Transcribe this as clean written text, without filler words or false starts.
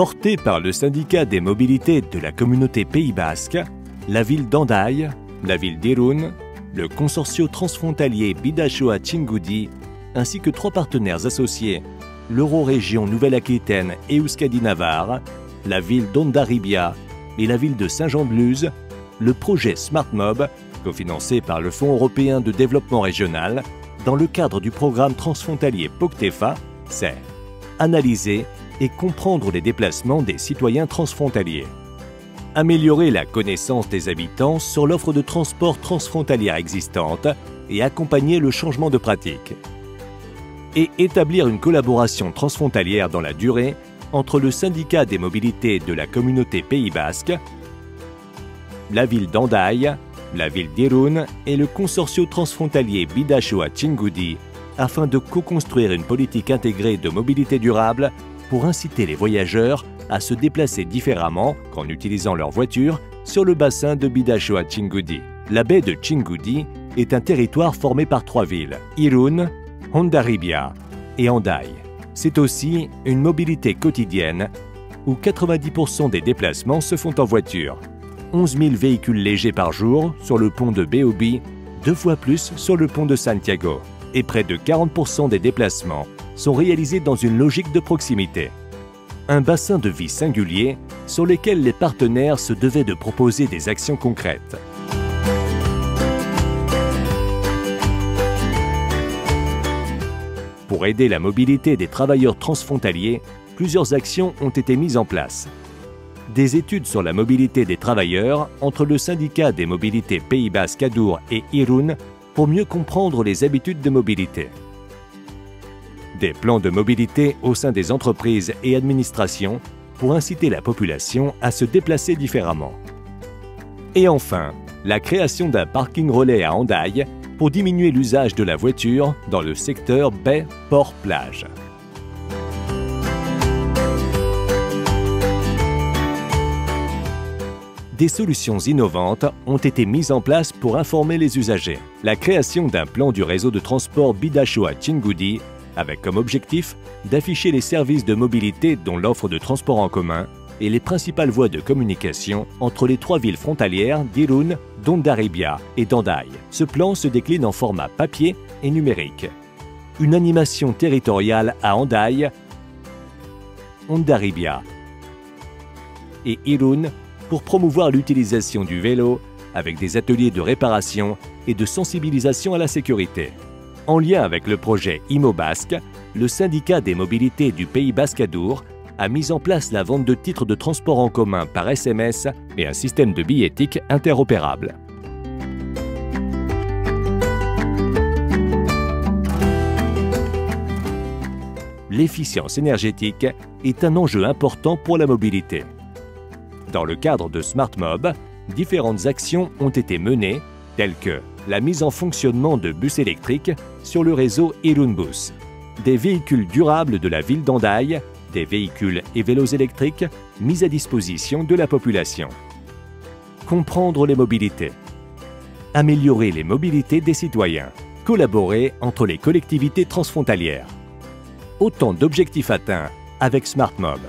Porté par le syndicat des mobilités de la communauté Pays Basque, la ville d'Hendaye, la ville d'Irun, le consortio transfrontalier Bidasoa-Txingudi, ainsi que 3 partenaires associés, l'Eurorégion Nouvelle-Aquitaine et Euskadi-Navarre, la ville d'Hondarribia et la ville de Saint-Jean-de-Luz, le projet SmartMob, cofinancé par le Fonds européen de développement régional, dans le cadre du programme transfrontalier POCTEFA, c'est analyser et comprendre les déplacements des citoyens transfrontaliers. Améliorer la connaissance des habitants sur l'offre de transport transfrontalière existante et accompagner le changement de pratique. Et établir une collaboration transfrontalière dans la durée entre le syndicat des mobilités de la communauté Pays Basque, la ville d'Hendaye, la ville d'Irun et le consortio transfrontalier Bidasoa-Txingudi afin de co-construire une politique intégrée de mobilité durable pour inciter les voyageurs à se déplacer différemment qu'en utilisant leur voiture sur le bassin de Bidasoa-Txingudi. La baie de Txingudi est un territoire formé par 3 villes, Irun, Hondarribia et Hendaye. C'est aussi une mobilité quotidienne où 90% des déplacements se font en voiture. 11 000 véhicules légers par jour sur le pont de Beobi, 2 fois plus sur le pont de Santiago. Et près de 40% des déplacements sont réalisés dans une logique de proximité. Un bassin de vie singulier sur lequel les partenaires se devaient de proposer des actions concrètes. Pour aider la mobilité des travailleurs transfrontaliers, plusieurs actions ont été mises en place. Des études sur la mobilité des travailleurs entre le syndicat des mobilités Pays Basque Adour et Irun pour mieux comprendre les habitudes de mobilité. Des plans de mobilité au sein des entreprises et administrations pour inciter la population à se déplacer différemment. Et enfin, la création d'un parking relais à Hendaye pour diminuer l'usage de la voiture dans le secteur baie, port, plage. Des solutions innovantes ont été mises en place pour informer les usagers. La création d'un plan du réseau de transport Bidasoa-Txingudi avec comme objectif d'afficher les services de mobilité dont l'offre de transport en commun et les principales voies de communication entre les 3 villes frontalières d'Irun, d'Hondarribia et d'Hendaye. Ce plan se décline en format papier et numérique. Une animation territoriale à Hendaye, Hondarribia et Irun pour promouvoir l'utilisation du vélo avec des ateliers de réparation et de sensibilisation à la sécurité. En lien avec le projet IMO-Basque, le syndicat des mobilités du Pays Basque Adour a mis en place la vente de titres de transport en commun par SMS et un système de billettique interopérable. L'efficience énergétique est un enjeu important pour la mobilité. Dans le cadre de SmartMob, différentes actions ont été menées, telles que la mise en fonctionnement de bus électriques sur le réseau Irunbus, des véhicules durables de la ville d'Hendaye, des véhicules et vélos électriques mis à disposition de la population. Comprendre les mobilités. Améliorer les mobilités des citoyens. Collaborer entre les collectivités transfrontalières. Autant d'objectifs atteints avec SmartMob.